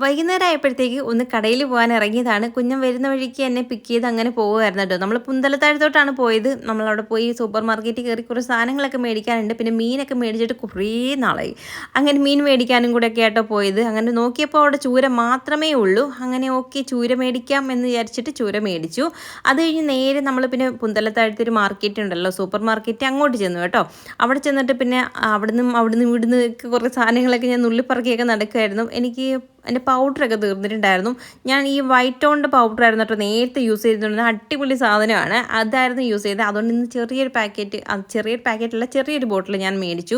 വൈകുന്നേരം ആയപ്പോഴത്തേക്ക് ഒന്ന് കടയിൽ പോകാൻ ഇറങ്ങിയതാണ്. കുഞ്ഞൻ വരുന്ന വഴിക്ക് എന്നെ പിക്ക് ചെയ്ത് അങ്ങനെ പോവുമായിരുന്നു കേട്ടോ. നമ്മൾ പുന്തലത്താഴത്തോട്ടാണ് പോയത്. നമ്മളവിടെ പോയി സൂപ്പർ മാർക്കറ്റിൽ കയറി കുറച്ച് സാധനങ്ങളൊക്കെ മേടിക്കാനുണ്ട്. പിന്നെ മീനൊക്കെ മേടിച്ചിട്ട് കുറേ നാളായി. അങ്ങനെ മീൻ മേടിക്കാനും കൂടെ ഒക്കെ ആട്ടോ പോയത്. അങ്ങനെ നോക്കിയപ്പോൾ അവിടെ ചൂര മാത്രമേ ഉള്ളൂ. അങ്ങനെ ഓക്കെ, ചൂര മേടിക്കാം എന്ന് വിചാരിച്ചിട്ട് ചൂര മേടിച്ചു. അത് കഴിഞ്ഞ് നേരെ നമ്മൾ പിന്നെ പുന്തലത്താഴത്തൊരു മാർക്കറ്റ് ഉണ്ടല്ലോ, സൂപ്പർ മാർക്കറ്റ്, അങ്ങോട്ട് ചെന്നു കേട്ടോ. അവിടെ ചെന്നിട്ട് പിന്നെ അവിടുന്ന് ഇവിടുന്ന് കുറേ സാധനങ്ങളൊക്കെ ഞാൻ നുള്ളിപ്പറക്കിയൊക്കെ നടക്കുമായിരുന്നു. എനിക്ക് എൻ്റെ പൗഡറൊക്കെ തീർന്നിട്ടുണ്ടായിരുന്നു. ഞാൻ ഈ വൈറ്റ് ടോണിൻ്റെ പൗഡറായിരുന്നു കേട്ടോ നേരത്തെ യൂസ് ചെയ്തിട്ടുണ്ടെങ്കിൽ, അടിപൊളി സാധനമാണ്, അതായിരുന്നു യൂസ് ചെയ്തത്. അതുകൊണ്ട് ഇന്ന് ചെറിയൊരു പാക്കറ്റല്ല, ചെറിയൊരു ബോട്ടിൽ ഞാൻ മേടിച്ചു.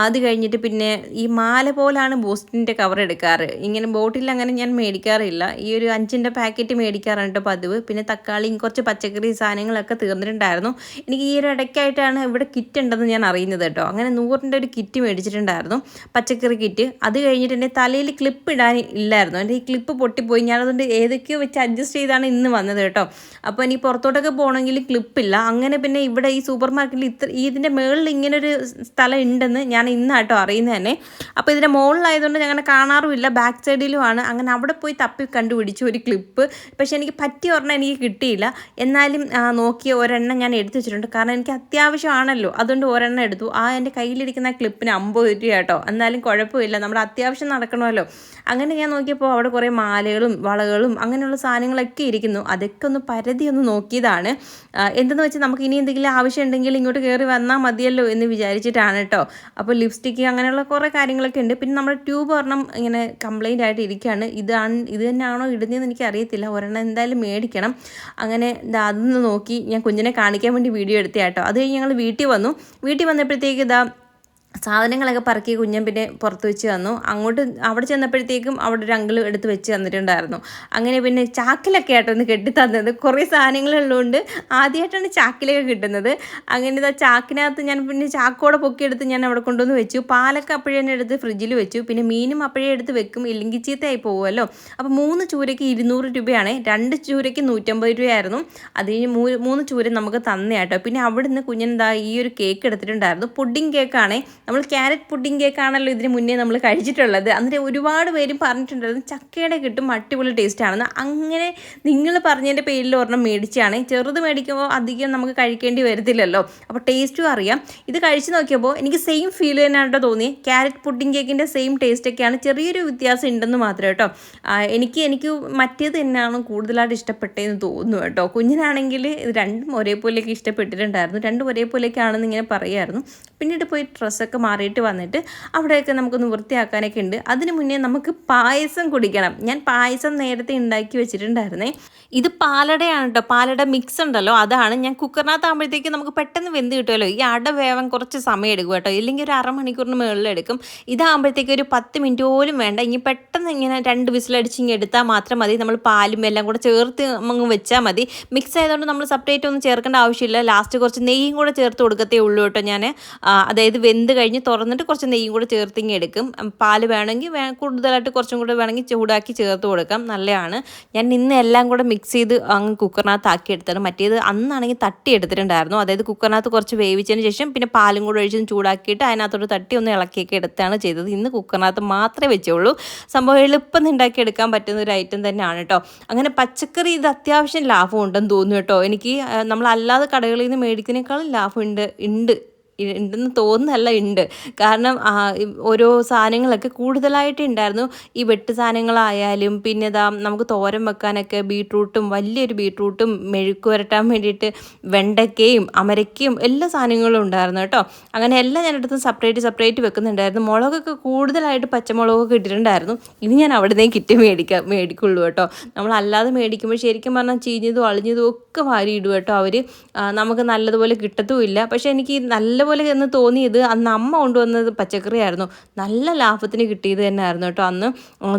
അത് കഴിഞ്ഞിട്ട് പിന്നെ ഈ മാല പോലാണ് ബൂസ്റ്റിൻ്റെ കവർ എടുക്കാറ്. ഇങ്ങനെ ബോട്ടിൽ അങ്ങനെ ഞാൻ മേടിക്കാറില്ല. ഈ ഒരു 5ൻ്റെ പാക്കറ്റ് മേടിക്കാറാണ് കേട്ടോ പതിവ്. പിന്നെ തക്കാളിയും കുറച്ച് പച്ചക്കറി സാധനങ്ങളൊക്കെ തീർന്നിട്ടുണ്ടായിരുന്നു. എനിക്ക് ഈ ഒരു ഇടയ്ക്കായിട്ടാണ് ഇവിടെ കിറ്റ് ഉണ്ടെന്ന് ഞാൻ അറിയുന്നത് കേട്ടോ. അങ്ങനെ 100ൻ്റെ ഒരു കിറ്റ് മേടിച്ചിട്ടുണ്ടായിരുന്നു, പച്ചക്കറി കിറ്റ്. അത് കഴിഞ്ഞിട്ട് എൻ്റെ തലയിൽ ക്ലിപ്പ് ഇല്ലായിരുന്നു. എൻ്റെ ഈ ക്ലിപ്പ് പൊട്ടിപ്പോയി. ഞാനതുകൊണ്ട് ഏതൊക്കെയോ വെച്ച് അഡ്ജസ്റ്റ് ചെയ്താണ് ഇന്ന് വന്നത് കേട്ടോ. അപ്പോൾ ഇനി പുറത്തോട്ടൊക്കെ പോകണമെങ്കിൽ ക്ലിപ്പില്ല. അങ്ങനെ പിന്നെ ഇവിടെ ഈ സൂപ്പർ മാർക്കറ്റിൽ ഇതിൻ്റെ മുകളിൽ ഇങ്ങനൊരു സ്ഥലം ഉണ്ടെന്ന് ഞാൻ ഇന്നാട്ടോ അറിയുന്നത് തന്നെ. അപ്പോൾ ഇതിൻ്റെ മുകളിലായതുകൊണ്ട് ഞങ്ങനെ കാണാറുമില്ല, ബാക്ക് സൈഡിലുമാണ്. അങ്ങനെ അവിടെ പോയി തപ്പി കണ്ടുപിടിച്ചു ഒരു ക്ലിപ്പ്. പക്ഷേ എനിക്ക് പറ്റിയ ഒരെണ്ണം എനിക്ക് കിട്ടിയില്ല. എന്നാലും നോക്കിയ ഒരെണ്ണം ഞാൻ എടുത്തു വെച്ചിട്ടുണ്ട്, കാരണം എനിക്ക് അത്യാവശ്യമാണല്ലോ. അതുകൊണ്ട് ഒരെണ്ണം എടുത്തു. എൻ്റെ കയ്യിലിരിക്കുന്ന ക്ലിപ്പിന് 50 രൂപ കേട്ടോ. എന്നാലും കുഴപ്പമില്ല, നമ്മുടെ അത്യാവശ്യം നടക്കണമല്ലോ. അങ്ങനെ ഞാൻ നോക്കിയപ്പോൾ അവിടെ കുറേ മാലകളും വളകളും അങ്ങനെയുള്ള സാധനങ്ങളൊക്കെ ഇരിക്കുന്നു. അതൊക്കെ ഒന്ന് പരതി ഒന്ന് നോക്കിയതാണ്. എന്തെന്ന് വെച്ചാൽ നമുക്ക് ഇനി എന്തെങ്കിലും ആവശ്യം ഉണ്ടെങ്കിൽ ഇങ്ങോട്ട് കയറി വന്നാൽ മതിയല്ലോ എന്ന് വിചാരിച്ചിട്ടാണ് കേട്ടോ. അപ്പോൾ ലിപ്സ്റ്റിക്ക് അങ്ങനെയുള്ള കുറേ കാര്യങ്ങളൊക്കെ ഉണ്ട്. പിന്നെ നമ്മുടെ ട്യൂബ് ഒരെണ്ണം ഇങ്ങനെ കംപ്ലൈൻ്റ് ആയിട്ട് ഇരിക്കുകയാണ്. ഇത് തന്നെയാണോ ഇടുന്നതെന്ന് എനിക്ക് അറിയത്തില്ല. ഒരെണ്ണം എന്തായാലും മേടിക്കണം. അങ്ങനെ അതൊന്ന് നോക്കി ഞാൻ കുഞ്ഞിനെ കാണിക്കാൻ വേണ്ടി വീഡിയോ എടുത്തേ കേട്ടോ. അത് കഴിഞ്ഞ് ഞങ്ങൾ വീട്ടിൽ വന്നപ്പോഴത്തേക്ക് സാധനങ്ങളൊക്കെ പറക്കി കുഞ്ഞൻ പിന്നെ പുറത്ത് വെച്ച് തന്നു. അവിടെ ചെന്നപ്പോഴത്തേക്കും അവിടെ ഒരു അങ്കിൾ എടുത്ത് വെച്ച് തന്നിട്ടുണ്ടായിരുന്നു. അങ്ങനെ പിന്നെ ചാക്കിലൊക്കെ ആട്ടോ ഒന്ന് കെട്ടി തന്നത്. കുറേ സാധനങ്ങളുള്ളതുകൊണ്ട് ആദ്യമായിട്ടാണ് ചാക്കിലൊക്കെ കിട്ടുന്നത്. അങ്ങനെ ചാക്കിനകത്ത് ഞാൻ പിന്നെ ചാക്കോടെ പൊക്കിയെടുത്ത് ഞാൻ അവിടെ കൊണ്ടുവന്ന് വെച്ചു. പാലൊക്കെ അപ്പോഴേ തന്നെ എടുത്ത് ഫ്രിഡ്ജിൽ വെച്ചു. പിന്നെ മീനും അപ്പോഴേ എടുത്ത് വെക്കും, ഇല്ലെങ്കിൽ ചീത്തയായി പോകുമല്ലോ. അപ്പോൾ 3 ചൂരയ്ക്ക് 200 രൂപയാണ്, 2 ചൂരയ്ക്ക് 150 രൂപയായിരുന്നു. അത് കഴിഞ്ഞ് 3 ചൂര നമുക്ക് തന്നെയാട്ടോ. പിന്നെ അവിടുന്ന് കുഞ്ഞൻ ഈ ഒരു കേക്ക് എടുത്തിട്ടുണ്ടായിരുന്നു, പുഡിംഗ് കേക്കാണേ. നമ്മൾ ക്യാരറ്റ് പുഡിംഗ് കേക്കാണല്ലോ ഇതിന് മുന്നേ നമ്മൾ കഴിച്ചിട്ടുള്ളത്. എന്നിട്ട് ഒരുപാട് പേരും പറഞ്ഞിട്ടുണ്ടായിരുന്നു ചക്കയുടെ കിട്ടും, അടിപൊളി ടേസ്റ്റ് ആണെന്ന്. അങ്ങനെ നിങ്ങൾ പറഞ്ഞതിൻ്റെ പേരിൽ ഒരെണ്ണം മേടിച്ചാണ്. ചെറുത് മേടിക്കുമ്പോൾ അധികം നമുക്ക് കഴിക്കേണ്ടി വരത്തില്ലല്ലോ, അപ്പോൾ ടേസ്റ്റും അറിയാം. ഇത് കഴിച്ച് നോക്കിയപ്പോൾ എനിക്ക് സെയിം ഫീൽ തന്നെയാട്ടോ തോന്നി. ക്യാരറ്റ് പുഡിംഗ് കേക്കിൻ്റെ സെയിം ടേസ്റ്റൊക്കെയാണ്, ചെറിയൊരു വ്യത്യാസം ഉണ്ടെന്ന് മാത്രമേ കേട്ടോ. എനിക്ക് മറ്റേത് തന്നെയാണ് കൂടുതലായിട്ട് ഇഷ്ടപ്പെട്ടതെന്ന് തോന്നുന്നു കേട്ടോ. കുഞ്ഞിനാണെങ്കിൽ ഇത് രണ്ടും ഒരേപോലെയൊക്കെ ഇഷ്ടപ്പെട്ടിട്ടുണ്ടായിരുന്നു, രണ്ടും ഒരേപോലെയൊക്കെയാണെന്ന് ഇങ്ങനെ പറയുമായിരുന്നു. പിന്നീട് പോയി ഡ്രസ്സൊക്കെ മാറിയിട്ട് വന്നിട്ട് അവിടെയൊക്കെ നമുക്കൊന്ന് വൃത്തിയാക്കാനൊക്കെ ഉണ്ട്. അതിന് മുന്നേ നമുക്ക് പായസം കുടിക്കണം. ഞാൻ പായസം നേരത്തെ ഉണ്ടാക്കി വെച്ചിട്ടുണ്ടായിരുന്നേ. ഇത് പാലടയാണ് കേട്ടോ, പാലട മിക്സ് ഉണ്ടല്ലോ, അതാണ്. ഞാൻ കുക്കറിനകത്താകുമ്പോഴത്തേക്ക് നമുക്ക് പെട്ടെന്ന് വെന്ത് കിട്ടുമല്ലോ. ഈ അട വേവാൻ കുറച്ച് സമയം എടുക്കും കേട്ടോ, ഇല്ലെങ്കിൽ ഒരു അരമണിക്കൂറിന് മുകളിലെടുക്കും. ഇതാകുമ്പോഴത്തേക്ക് ഒരു 10 മിനിറ്റ് പോലും വേണ്ട. ഇനി പെട്ടെന്ന് ഇങ്ങനെ 2 വിസിലടിച്ച് ഇങ്ങനെ എടുത്താൽ മാത്രം മതി. നമ്മൾ പാലും എല്ലാം കൂടെ ചേർത്ത് അങ്ങ് വെച്ചാൽ മതി. മിക്സ് ആയതുകൊണ്ട് നമ്മൾ സെപ്പറേറ്റ് ഒന്നും ചേർക്കേണ്ട ആവശ്യമില്ല. ലാസ്റ്റ് കുറച്ച് നെയ്യും കൂടെ ചേർത്ത് കൊടുക്കത്തേ ഉള്ളൂ കേട്ടോ ഞാൻ. അതായത് വെന്ത് കഴിഞ്ഞ് തുറന്നിട്ട് കുറച്ച് നെയ്യും കൂടെ ചേർത്തിങ്ങി എടുക്കും. പാല് വേണമെങ്കിൽ കൂടുതലായിട്ട് കുറച്ചും കൂടെ വേണമെങ്കിൽ ചൂടാക്കി ചേർത്ത് കൊടുക്കാം, നല്ലതാണ്. ഞാൻ ഇന്ന് എല്ലാം കൂടെ മിക്സ് ചെയ്ത് അങ്ങ് കുക്കറിനകത്ത് ആക്കി എടുത്തത്. മറ്റേത് അന്നാണെങ്കിൽ തട്ടി എടുത്തിട്ടുണ്ടായിരുന്നു. അതായത് കുക്കറിനകത്ത് കുറച്ച് വേവിച്ചതിന് ശേഷം പിന്നെ പാലും കൂടെ ഒഴിച്ച് ചൂടാക്കിയിട്ട് അതിനകത്തോട്ട് തട്ടി ഒന്ന് ഇളക്കിയൊക്കെ എടുത്താണ് ചെയ്തത്. ഇന്ന് കുക്കറിനകത്ത് മാത്രമേ വെച്ചുള്ളൂ. സംഭവം എളുപ്പം ഉണ്ടാക്കിയെടുക്കാൻ പറ്റുന്ന ഒരു ഐറ്റം തന്നെയാണ് കേട്ടോ. അങ്ങനെ പച്ചക്കറി ഇത് അത്യാവശ്യം ലാഭം ഉണ്ടെന്ന് തോന്നുന്നു കേട്ടോ. എനിക്ക് നമ്മളല്ലാതെ കടകളിൽ നിന്ന് മേടിക്കുന്നതിനേക്കാളും ലാഭം ഉണ്ടെന്ന് തോന്നുന്നല്ല, ഉണ്ട്. കാരണം ഓരോ സാധനങ്ങളൊക്കെ കൂടുതലായിട്ട് ഉണ്ടായിരുന്നു. ഈ വെട്ട് സാധനങ്ങളായാലും പിന്നെ നമുക്ക് തോരൻ വെക്കാനൊക്കെ വലിയൊരു ബീട്രൂട്ടും മെഴുക്ക് വരട്ടാൻ വേണ്ടിയിട്ട് വെണ്ടയ്ക്കയും അമരയ്ക്കയും എല്ലാ സാധനങ്ങളും ഉണ്ടായിരുന്നു കേട്ടോ. അങ്ങനെ എല്ലാം ഞാനെടുത്ത് സെപ്പറേറ്റ് വെക്കുന്നുണ്ടായിരുന്നു. മുളകൊക്കെ കൂടുതലായിട്ട് പച്ചമുളകൊക്കെ ഇട്ടിട്ടുണ്ടായിരുന്നു. ഇനി ഞാൻ അവിടെ നിന്ന് കിറ്റ് മേടിക്കുള്ളൂ കേട്ടോ. നമ്മളല്ലാതെ മേടിക്കുമ്പോൾ ശരിക്കും പറഞ്ഞാൽ ചീഞ്ഞതും അളിഞ്ഞതും ഒക്കെ വാരി ഇടും കേട്ടോ അവർ. നമുക്ക് നല്ലതുപോലെ കിട്ടത്തുമില്ല. പക്ഷേ എനിക്ക് നല്ലപോലെ എന്ന് തോന്നിയത് അന്ന് അമ്മ കൊണ്ടുവന്നത് പച്ചക്കറിയായിരുന്നു. നല്ല ലാഭത്തിന് കിട്ടിയത് തന്നെയായിരുന്നു കേട്ടോ. അന്ന്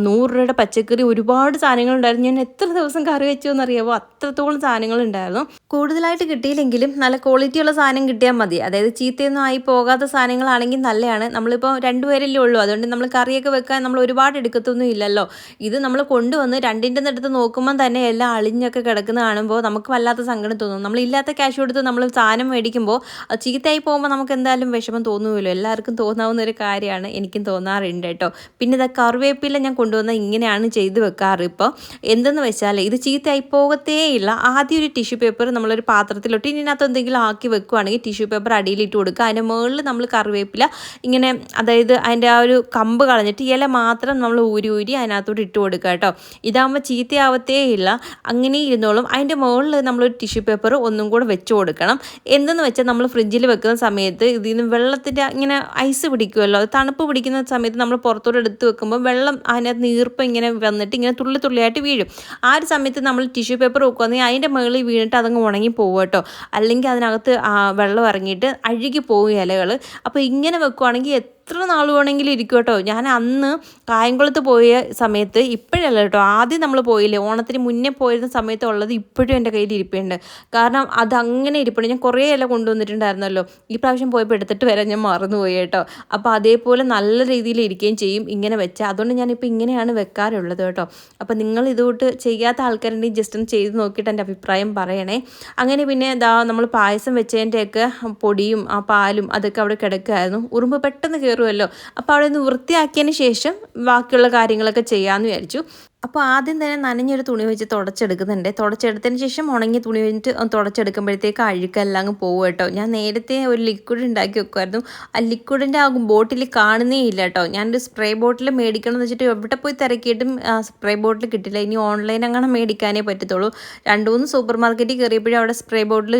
100 രൂപയുടെ പച്ചക്കറി ഒരുപാട് സാധനങ്ങളുണ്ടായിരുന്നു. ഞാൻ എത്ര ദിവസം കറി വെച്ചു എന്നറിയാമോ, അത്രത്തോളം സാധനങ്ങളുണ്ടായിരുന്നു. കൂടുതലായിട്ട് കിട്ടിയില്ലെങ്കിലും നല്ല ക്വാളിറ്റിയുള്ള സാധനം കിട്ടിയാൽ മതി. അതായത് ചീത്തയൊന്നും ആയി പോകാത്ത സാധനങ്ങളാണെങ്കിൽ നല്ലതാണ്. നമ്മളിപ്പോൾ 2 പേരല്ലേ ഉള്ളൂ, അതുകൊണ്ട് നമ്മൾ കറിയൊക്കെ വെക്കാൻ നമ്മൾ ഒരുപാട് എടുക്കത്തൊന്നും ഇല്ലല്ലോ. ഇത് നമ്മൾ കൊണ്ടുവന്ന് 2ൻ്റെ അടുത്ത് നോക്കുമ്പോൾ തന്നെ എല്ലാം അളിഞ്ഞൊക്കെ കിടക്കുന്ന കാണുമ്പോൾ നമുക്ക് വല്ലാത്ത സങ്കടം തോന്നും. നമ്മളില്ലാത്ത ക്യാഷ് കൊടുത്ത് നമ്മൾ സാധനം മേടിക്കുമ്പോൾ ചീത്തയായി പോകുമ്പോൾ നമുക്ക് എന്തായാലും വിഷമം തോന്നുമല്ലോ, എല്ലാവർക്കും തോന്നാവുന്ന ഒരു കാര്യമാണ്, എനിക്കും തോന്നാറുണ്ട് കേട്ടോ. പിന്നെ ഇതാ കറിവേപ്പില ഞാൻ കൊണ്ടുവന്ന ഇങ്ങനെയാണ് ചെയ്ത് വെക്കാറ്. ഇപ്പോൾ എന്തെന്ന് വെച്ചാൽ ഇത് ചീത്തയായി പോകത്തേ ഇല്ല. ആദ്യം ഒരു ടിഷ്യൂ പേപ്പർ നമ്മളൊരു പാത്രത്തിലോട്ട് ഇതിനകത്ത് എന്തെങ്കിലും ആക്കി വെക്കുകയാണെങ്കിൽ ടിഷ്യൂ പേപ്പർ അടിയിലിട്ട് കൊടുക്കുക. അതിൻ്റെ മുകളിൽ നമ്മൾ കറിവേപ്പില ഇങ്ങനെ, അതായത് അതിൻ്റെ ആ ഒരു കമ്പ് കളഞ്ഞിട്ട് ഇല മാത്രം നമ്മൾ ഊരി അതിനകത്തോട്ട് ഇട്ട് കൊടുക്കുക കേട്ടോ. ഇതാകുമ്പോൾ ചീത്തയാവത്തേ ഇല്ല, അങ്ങനെ ഇരുന്നോളും. അതിൻ്റെ മുകളിൽ നമ്മളൊരു ടിഷ്യൂ പേപ്പർ ഒന്നും കൂടെ വെച്ച് കൊടുക്കണം. എന്തെന്ന് വെച്ചാൽ നമ്മൾ ഫ്രിഡ്ജിൽ വെക്കുന്ന സമയത്ത് ഇതിൽ നിന്ന് വെള്ളത്തിൻ്റെ ഇങ്ങനെ ഐസ് പിടിക്കുമല്ലോ, തണുപ്പ് പിടിക്കുന്ന സമയത്ത് നമ്മൾ പുറത്തോട്ട് എടുത്ത് വെക്കുമ്പോൾ വെള്ളം അതിനകത്ത് നീർപ്പം ഇങ്ങനെ വന്നിട്ട് ഇങ്ങനെ തുള്ളി തുള്ളിയായിട്ട് വീഴും. ആ ഒരു സമയത്ത് നമ്മൾ ടിഷ്യൂ പേപ്പർ വെക്കുകയാണെങ്കിൽ അതിൻ്റെ മുകളിൽ വീണിട്ട് അതങ്ങ് ഉണങ്ങി പോകും കേട്ടോ. അല്ലെങ്കിൽ അതിനകത്ത് വെള്ളം ഇറങ്ങിയിട്ട് അഴുകി പോകും ഇലകൾ. അപ്പോൾ ഇങ്ങനെ വെക്കുകയാണെങ്കിൽ എത്ര നാൾ വേണമെങ്കിലും ഇരിക്കും കേട്ടോ. ഞാൻ അന്ന് കായംകുളത്ത് പോയ സമയത്ത്, ഇപ്പോഴല്ല കേട്ടോ, ആദ്യം നമ്മൾ പോയില്ലേ ഓണത്തിന് മുന്നേ പോയിരുന്ന സമയത്ത് ഉള്ളത് ഇപ്പോഴും എൻ്റെ കയ്യിൽ ഇരിപ്പുണ്ട്. കാരണം അതങ്ങനെ ഇരിപ്പുണ്ട്. ഞാൻ കുറേ ഇല കൊണ്ടുവന്നിട്ടുണ്ടായിരുന്നല്ലോ, ഈ പ്രാവശ്യം പോയപ്പോൾ എടുത്തിട്ട് വരാൻ ഞാൻ മറന്നുപോയി കേട്ടോ. അപ്പോൾ അതേപോലെ നല്ല രീതിയിൽ ഇരിക്കുകയും ചെയ്യും ഇങ്ങനെ വെച്ചാൽ. അതുകൊണ്ട് ഞാനിപ്പോൾ ഇങ്ങനെയാണ് വെക്കാറുള്ളത് കേട്ടോ. അപ്പോൾ നിങ്ങൾ ഇതുകൊണ്ട് ചെയ്യാത്ത ആൾക്കാരുണ്ടെങ്കിൽ ജസ്റ്റ് ഒന്ന് ചെയ്ത് നോക്കിയിട്ട് എൻ്റെ അഭിപ്രായം പറയണേ. അങ്ങനെ പിന്നെ നമ്മൾ പായസം വെച്ചതിൻ്റെയൊക്കെ പൊടിയും ആ പാലും അതൊക്കെ അവിടെ കിടക്കുമായിരുന്നു. ഉറുമ്പ് പെട്ടെന്ന് കയറുമല്ലോ, അപ്പോൾ അവിടെ നിന്ന് വൃത്തിയാക്കിയതിന് ശേഷം ബാക്കിയുള്ള കാര്യങ്ങളൊക്കെ ചെയ്യാമെന്ന് വിചാരിച്ചു. അപ്പോൾ ആദ്യം തന്നെ നനഞ്ഞൊരു തുണി വെച്ച് തുടച്ചെടുക്കുന്നുണ്ട്. തുടച്ചെടുത്തതിന് ശേഷം ഉണങ്ങിയ തുണി വെച്ചിട്ട് തുടച്ചെടുക്കുമ്പോഴത്തേക്ക് അഴുക്കെല്ലാം അങ്ങ് പോകും കേട്ടോ. ഞാൻ നേരത്തെ ഒരു ലിക്വിഡ് ഉണ്ടാക്കി വെക്കുമായിരുന്നു. ആ ലിക്വിഡിൻ്റെ ആ ബോട്ടിൽ കാണുന്നേ ഇല്ല കേട്ടോ. ഞാനൊരു സ്പ്രേ ബോട്ടിൽ മേടിക്കണം എന്ന് വെച്ചിട്ട് എവിടെ പോയി തിരക്കിയിട്ടും സ്പ്രേ ബോട്ടിൽ കിട്ടില്ല. ഇനി ഓൺലൈൻ അങ്ങനെ മേടിക്കാനേ പറ്റത്തുള്ളൂ. 2-3 സൂപ്പർ മാർക്കറ്റിൽ കയറിയപ്പോഴും അവിടെ സ്പ്രേ ബോട്ടിൽ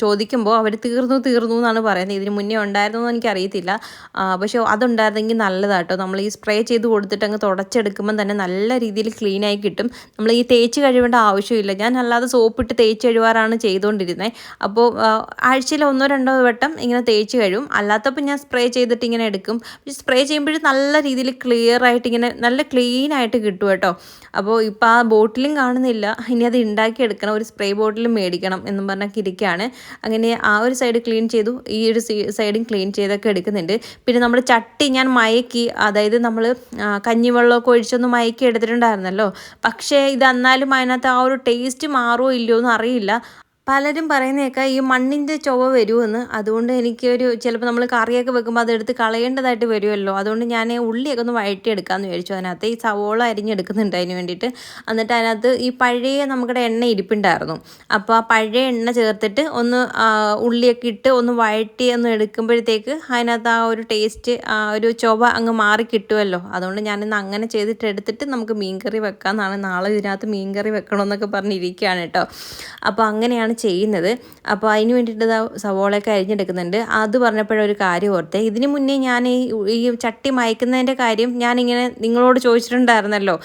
ചോദിക്കുമ്പോൾ അവർ തീർന്നു എന്നാണ് പറയുന്നത്. ഇതിന് മുന്നേ ഉണ്ടായിരുന്നു എന്ന് എനിക്കറിയത്തില്ല. പക്ഷേ അതുണ്ടായിരുന്നെങ്കിൽ നല്ലതാട്ടോ. നമ്മൾ ഈ സ്പ്രേ ചെയ്ത് കൊടുത്തിട്ട് അങ്ങ് തുടച്ചെടുക്കുമ്പോൾ തന്നെ നല്ല രീതിയിൽ ക്ലീനായി കിട്ടും. നമ്മൾ ഈ തേച്ച് കഴുകേണ്ട ആവശ്യമില്ല. ഞാൻ അല്ലാതെ സോപ്പിട്ട് തേച്ച് കഴുകാറാണ് ചെയ്തുകൊണ്ടിരുന്നത്. അപ്പോൾ ആഴ്ചയിൽ 1-2 വട്ടം ഇങ്ങനെ തേച്ച് കഴുകും. അല്ലാത്തപ്പോൾ ഞാൻ സ്പ്രേ ചെയ്തിട്ട് ഇങ്ങനെ എടുക്കും. സ്പ്രേ ചെയ്യുമ്പോഴും നല്ല രീതിയിൽ ക്ലിയർ ആയിട്ട് ഇങ്ങനെ നല്ല ക്ലീനായിട്ട് കിട്ടും കേട്ടോ. അപ്പോൾ ഇപ്പോൾ ആ ബോട്ടിലും കാണുന്നില്ല. ഇനി അത് ഉണ്ടാക്കിയെടുക്കണം, ഒരു സ്പ്രേ ബോട്ടിലും മേടിക്കണം എന്നും പറഞ്ഞൊക്കെ ഇരിക്കുകയാണ്. അങ്ങനെ ആ ഒരു സൈഡ് ക്ലീൻ ചെയ്തു, ഈ ഒരു സൈഡും ക്ലീൻ ചെയ്തൊക്കെ എടുക്കുന്നുണ്ട്. പിന്നെ നമ്മൾ ചട്ടി ഞാൻ മയക്കി, അതായത് നമ്മൾ കഞ്ഞിവെള്ളമൊക്കെ ഒഴിച്ചൊന്ന് മയക്കി എടുത്തിട്ടുണ്ടായിരുന്നല്ലോ. പക്ഷേ ഇത് എന്നാലും അതിനകത്ത് ആ ഒരു ടേസ്റ്റ് മാറുമോ ഇല്ലയോ എന്ന് അറിയില്ല. പലരും പറയുന്നതൊക്കെ ഈ മണ്ണിൻ്റെ ചുവ വരുമെന്ന്. അതുകൊണ്ട് എനിക്കൊരു ചിലപ്പോൾ നമ്മൾ കറിയൊക്കെ വെക്കുമ്പോൾ അതെടുത്ത് കളയേണ്ടതായിട്ട് വരുമല്ലോ. അതുകൊണ്ട് ഞാൻ ഉള്ളിയൊക്കെ ഒന്ന് വഴറ്റിയെടുക്കാമെന്ന് വിചാരിച്ചു. അതിനകത്ത് ഈ സവോള അരിഞ്ഞെടുക്കുന്നുണ്ട് അതിന് വേണ്ടിയിട്ട്. എന്നിട്ട് അതിനകത്ത് ഈ പഴയ നമ്മുടെ എണ്ണ ഇരിപ്പുണ്ടായിരുന്നു. അപ്പോൾ ആ പഴയ എണ്ണ ചേർത്തിട്ട് ഒന്ന് ഉള്ളിയൊക്കെ ഇട്ട് ഒന്ന് വഴറ്റി ഒന്ന് എടുക്കുമ്പോഴത്തേക്ക് അതിനകത്ത് ആ ഒരു ടേസ്റ്റ്, ഒരു ചുവ അങ്ങ് മാറി കിട്ടുമല്ലോ. അതുകൊണ്ട് ഞാനിന്ന് അങ്ങനെ ചെയ്തിട്ട് എടുത്തിട്ട് നമുക്ക് മീൻകറി വെക്കാമെന്നാണ്. നാളെ ഇതിനകത്ത് മീൻകറി വെക്കണമെന്നൊക്കെ പറഞ്ഞിരിക്കുകയാണ് കേട്ടോ. അപ്പോൾ അങ്ങനെയാണ് ചെയ്യുന്നത്. അപ്പോൾ അതിന് വേണ്ടിയിട്ട് സവോളയൊക്കെ അരിഞ്ഞെടുക്കുന്നുണ്ട്. അത് പറഞ്ഞപ്പോഴൊരു കാര്യം ഓർത്തേ. ഇതിന് മുന്നേ ഞാൻ ഈ ചട്ടി മയക്കുന്നതിൻ്റെ കാര്യം ഞാനിങ്ങനെ നിങ്ങളോട് ചോദിച്ചിട്ടുണ്ടായിരുന്നല്ലോ,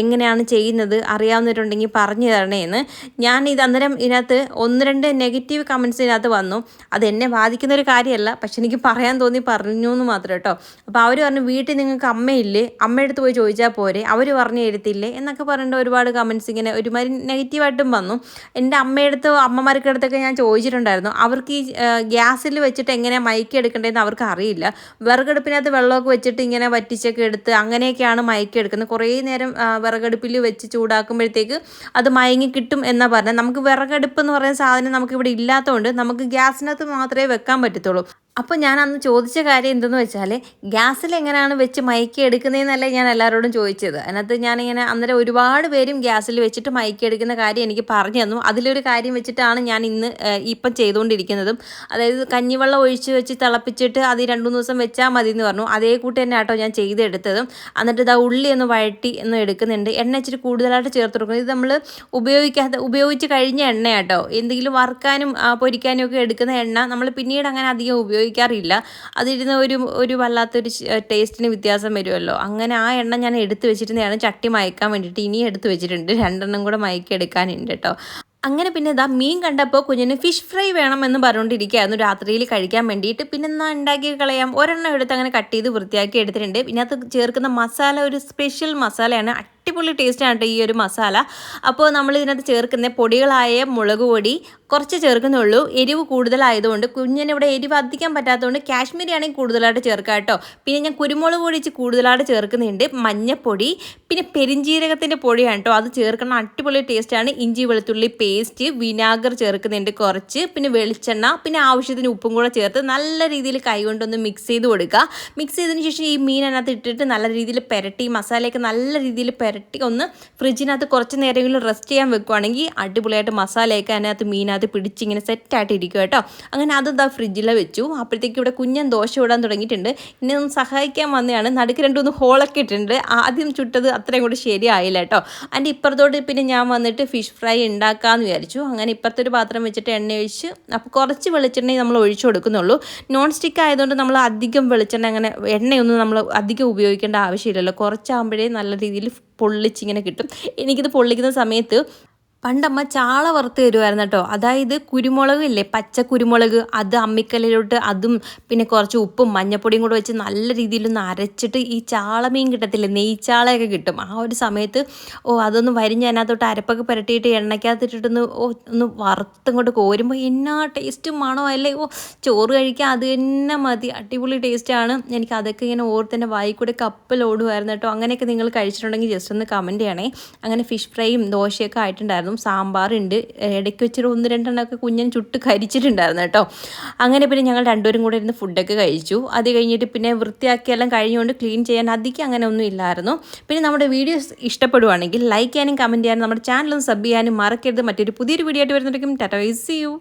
എങ്ങനെയാണ് ചെയ്യുന്നത് അറിയാവുന്നവരുണ്ടെങ്കിൽ പറഞ്ഞു തരണേന്ന്. ഞാൻ അന്നേരം ഇതിനകത്ത് 1-2 നെഗറ്റീവ് കമൻറ്റ്സ് ഇതിനകത്ത് വന്നു. അതെന്നെ ബാധിക്കുന്ന ഒരു കാര്യമല്ല, പക്ഷെ എനിക്ക് പറയാൻ തോന്നി പറഞ്ഞു എന്ന് മാത്രം കേട്ടോ. അപ്പോൾ അവർ പറഞ്ഞു, വീട്ടിൽ നിങ്ങൾക്ക് അമ്മയില്ലേ, അമ്മയടുത്ത് പോയി ചോദിച്ചാൽ പോരെ, അവർ പറഞ്ഞു തരത്തില്ലേ എന്നൊക്കെ പറഞ്ഞിട്ട് ഒരുപാട് കമൻറ്റ്സ് ഇങ്ങനെ ഒരുമാതിരി നെഗറ്റീവായിട്ടും വന്നു. എൻ്റെ അമ്മയടുത്ത് അമ്മമാർക്ക് അടുത്തൊക്കെ ഞാൻ ചോദിച്ചിട്ടുണ്ടായിരുന്നു. അവർക്ക് ഈ ഗ്യാസിൽ വെച്ചിട്ട് എങ്ങനെയാണ് മയക്കി എടുക്കേണ്ടതെന്ന് അവർക്ക് അറിയില്ല. വിറകടുപ്പിനകത്ത് വെള്ളമൊക്കെ വെച്ചിട്ട് ഇങ്ങനെ വറ്റിച്ചൊക്കെ എടുത്ത് അങ്ങനെയൊക്കെയാണ് മയക്കി എടുക്കുന്നത്. കുറേ നേരം വിറകടുപ്പിൽ വെച്ച് ചൂടാക്കുമ്പോഴത്തേക്ക് അത് മയങ്ങി കിട്ടും എന്നാണ് പറഞ്ഞത്. നമുക്ക് വിറകടുപ്പ് എന്ന് പറയുന്ന സാധനം നമുക്കിവിടെ ഇല്ലാത്തതുകൊണ്ട് നമുക്ക് ഗ്യാസിനകത്ത് മാത്രമേ വെക്കാൻ പറ്റത്തുള്ളൂ. അപ്പോൾ ഞാൻ അന്ന് ചോദിച്ച കാര്യം എന്തെന്ന് വെച്ചാൽ, ഗ്യാസിൽ എങ്ങനെയാണ് വെച്ച് മയക്കി എടുക്കുന്നതെന്നല്ലേ ഞാൻ എല്ലാവരോടും ചോദിച്ചത്. അതിനകത്ത് ഞാനിങ്ങനെ അന്നേരം ഒരുപാട് പേരും ഗ്യാസിൽ വെച്ചിട്ട് മയക്കി എടുക്കുന്ന കാര്യം എനിക്ക് പറഞ്ഞു തന്നു. അതിലൊരു കാര്യം വെച്ചിട്ടാണ് ഞാൻ ഇപ്പം ചെയ്തുകൊണ്ടിരിക്കുന്നതും. അതായത് കഞ്ഞിവെള്ളം ഒഴിച്ച് വെച്ച് തിളപ്പിച്ചിട്ട് അത് 2-3 ദിവസം വെച്ചാൽ മതി എന്ന് പറഞ്ഞു. അതേ കൂട്ട് തന്നെ കേട്ടോ ഞാൻ ചെയ്തെടുത്തതും. എന്നിട്ട് ഇതാ ഉള്ളി ഒന്ന് വഴറ്റി ഒന്ന് എടുക്കുന്നുണ്ട്. എണ്ണ ഇച്ചിരി കൂടുതലായിട്ട് ചേർത്ത് കൊടുക്കുന്നത്. ഇത് നമ്മൾ ഉപയോഗിച്ച് കഴിഞ്ഞ എണ്ണ കേട്ടോ. എന്തെങ്കിലും വറുക്കാനും പൊരിക്കാനും ഒക്കെ എടുക്കുന്ന എണ്ണ നമ്മൾ പിന്നീട് അങ്ങനെ അധികം ഉപയോഗിക്കാറില്ല. അതിരുന്ന് ഒരു വല്ലാത്തൊരു ടേസ്റ്റിന് വ്യത്യാസം വരുമല്ലോ. അങ്ങനെ ആ എണ്ണ ഞാൻ എടുത്ത് വെച്ചിരുന്നതാണ് ചട്ടി മയക്കാൻ വേണ്ടിയിട്ട്. ഇനി എടുത്ത് വെച്ചിട്ടുണ്ട്, 2 കൂടെ മയക്കി എടുക്കാനുണ്ട് കേട്ടോ. അങ്ങനെ പിന്നെ ഇതാ മീൻ കണ്ടപ്പോൾ കുഞ്ഞിന് ഫിഷ് ഫ്രൈ വേണമെന്ന് പറഞ്ഞുകൊണ്ടിരിക്കുകയായിരുന്നു രാത്രിയിൽ കഴിക്കാൻ വേണ്ടിയിട്ട്. പിന്നെ എന്നാൽ ഉണ്ടാക്കി കളയാം, ഒരെണ്ണം എടുത്ത് അങ്ങനെ കട്ട് ചെയ്ത് വൃത്തിയാക്കി എടുത്തിട്ടുണ്ട്. പിന്നെ അത് ചേർക്കുന്ന മസാല ഒരു സ്പെഷ്യൽ മസാലയാണ്. അടിപൊളി ടേസ്റ്റാണ് കേട്ടോ ഈ ഒരു മസാല. അപ്പോൾ നമ്മൾ ഇതിനകത്ത് ചേർക്കുന്ന പൊടികളായ മുളക് പൊടി കുറച്ച് ചേർക്കുന്നുള്ളൂ. എരിവ് കൂടുതലായതുകൊണ്ട് കുഞ്ഞിനിവിടെ എരിവ് അധികം പറ്റാത്തതുകൊണ്ട് കാശ്മീരി ആണെങ്കിൽ കൂടുതലായിട്ട് ചേർക്കാം കേട്ടോ. പിന്നെ ഞാൻ കുരുമുളക് പൊടി കൂടുതലായിട്ട് ചേർക്കുന്നുണ്ട്. മഞ്ഞപ്പൊടി പിന്നെ പെരിഞ്ജീരകത്തിൻ്റെ പൊടിയാണ് കേട്ടോ, അത് ചേർക്കണം. അടിപൊളി ടേസ്റ്റാണ്. ഇഞ്ചി വെളുത്തുള്ളി പേസ്റ്റ്, വിനാഗർ ചേർക്കുന്നുണ്ട് കുറച്ച്, പിന്നെ വെളിച്ചെണ്ണ, പിന്നെ ആവശ്യത്തിന് ഉപ്പും കൂടെ ചേർത്ത് നല്ല രീതിയിൽ കൈകൊണ്ടൊന്ന് മിക്സ് ചെയ്ത് കൊടുക്കുക. മിക്സ് ചെയ്തതിന് ശേഷം ഈ മീൻ അതിനകത്ത് ഇട്ടിട്ട് നല്ല രീതിയിൽ പുരട്ടി മസാലയൊക്കെ നല്ല രീതിയിൽ പുരട്ടി ഒന്ന് ഫ്രിഡ്ജിനകത്ത് കുറച്ച് നേരമെങ്കിലും റെസ്റ്റ് ചെയ്യാൻ വെക്കുകയാണെങ്കിൽ അടിപൊളിയായിട്ട് മസാലയൊക്കെ അതിനകത്ത് മീനകത്ത് പിടിച്ചിങ്ങനെ സെറ്റായിട്ട് ഇരിക്കും കേട്ടോ. അങ്ങനെ അതെന്താ ഫ്രിഡ്ജിൽ വെച്ചു. അപ്പോഴത്തേക്ക് ഇവിടെ കുഞ്ഞൻ ദോശ ഇടാൻ തുടങ്ങിയിട്ടുണ്ട്. എന്നെ ഒന്ന് സഹായിക്കാൻ വന്നതാണ്. നടുക്ക് 2-3 ഹോളൊക്കെ ഇട്ടിട്ടുണ്ട്. ആദ്യം ചുട്ടത് അത്രയും കൂടി ശരിയായില്ല കേട്ടോ. അതിൻ്റെ ഇപ്പുറത്തോട്ട് പിന്നെ ഞാൻ വന്നിട്ട് ഫിഷ് ഫ്രൈ ഉണ്ടാക്കാമെന്ന് വിചാരിച്ചു. അങ്ങനെ ഇപ്പുറത്തൊരു പാത്രം വെച്ചിട്ട് എണ്ണ ഒഴിച്ച്, അപ്പോൾ കുറച്ച് വെളിച്ചെണ്ണ നമ്മൾ ഒഴിച്ചു കൊടുക്കുന്നുള്ളൂ. നോൺ സ്റ്റിക്ക് ആയതുകൊണ്ട് നമ്മൾ അധികം വെളിച്ചെണ്ണ അങ്ങനെ എണ്ണയൊന്നും നമ്മൾ അധികം ഉപയോഗിക്കേണ്ട ആവശ്യമില്ലല്ലോ. കുറച്ചാകുമ്പോഴേ നല്ല രീതിയിൽ പൊള്ളിച്ചിങ്ങനെ കിട്ടും. എനിക്കിത് പൊള്ളിക്കുന്ന സമയത്ത് പണ്ടമ്മ ചാള വറുത്ത് തരുമായിരുന്നു കേട്ടോ. അതായത് കുരുമുളക് ഇല്ലേ, പച്ച കുരുമുളക്, അത് അമ്മിക്കല്ലിലോട്ട് അതും പിന്നെ കുറച്ച് ഉപ്പും മഞ്ഞപ്പൊടിയും കൂടെ വെച്ച് നല്ല രീതിയിലൊന്ന് അരച്ചിട്ട് ഈ ചാളമീൻ കിട്ടത്തില്ലേ, നെയ്ച്ചാളയൊക്കെ കിട്ടും. ആ ഒരു സമയത്ത് അതൊന്ന് വരിഞ്ഞ് അതിനകത്തോട്ട് അരപ്പൊക്കെ പുരട്ടിയിട്ട് എണ്ണയ്ക്കകത്തിട്ടിട്ടൊന്ന് ഒന്ന് വറുത്തങ്ങോട്ട് കോരുമ്പോൾ എന്നാ ടേസ്റ്റും മണമല്ലേ. ചോറ് കഴിക്കാൻ അത് തന്നെ മതി. അടിപൊളി ടേസ്റ്റാണ്. എനിക്ക് അതൊക്കെ ഇങ്ങനെ ഓർത്തന്നെ വായിക്കൂടെ കപ്പലോടുമായിരുന്നു കേട്ടോ. അങ്ങനെയൊക്കെ നിങ്ങൾ കഴിച്ചിട്ടുണ്ടെങ്കിൽ ജസ്റ്റ് ഒന്ന് കമൻറ്റ് ചെയ്യണേ. അങ്ങനെ ഫിഷ് ഫ്രൈയും ദോശയൊക്കെ ആയിട്ടുണ്ടായിരുന്നു. സാമ്പാറുണ്ട്. ഇടയ്ക്ക് വെച്ചിട്ട് 1-2 എണ്ണമൊക്കെ കുഞ്ഞൻ ചുട്ട് കരിച്ചിട്ടുണ്ടായിരുന്നു കേട്ടോ. അങ്ങനെ പിന്നെ ഞങ്ങൾ രണ്ടുപേരും കൂടെ ഇരുന്ന് ഫുഡൊക്കെ കഴിച്ചു. അത് കഴിഞ്ഞിട്ട് പിന്നെ വൃത്തിയാക്കിയെല്ലാം കഴിഞ്ഞുകൊണ്ട് ക്ലീൻ ചെയ്യാൻ അധികം അങ്ങനെ ഒന്നും ഇല്ലായിരുന്നു. പിന്നെ നമ്മുടെ വീഡിയോസ് ഇഷ്ടപ്പെടുവാണെങ്കിൽ ലൈക്ക് ചെയ്യാനും കമൻറ്റ് ചെയ്യാനും നമ്മുടെ ചാനലും സബ് ചെയ്യാനും മറക്കരുത്. മറ്റൊരു പുതിയൊരു വീഡിയോ ആയിട്ട് വരുന്നുണ്ടെങ്കിൽ ടാറ്റാ, സീ യു.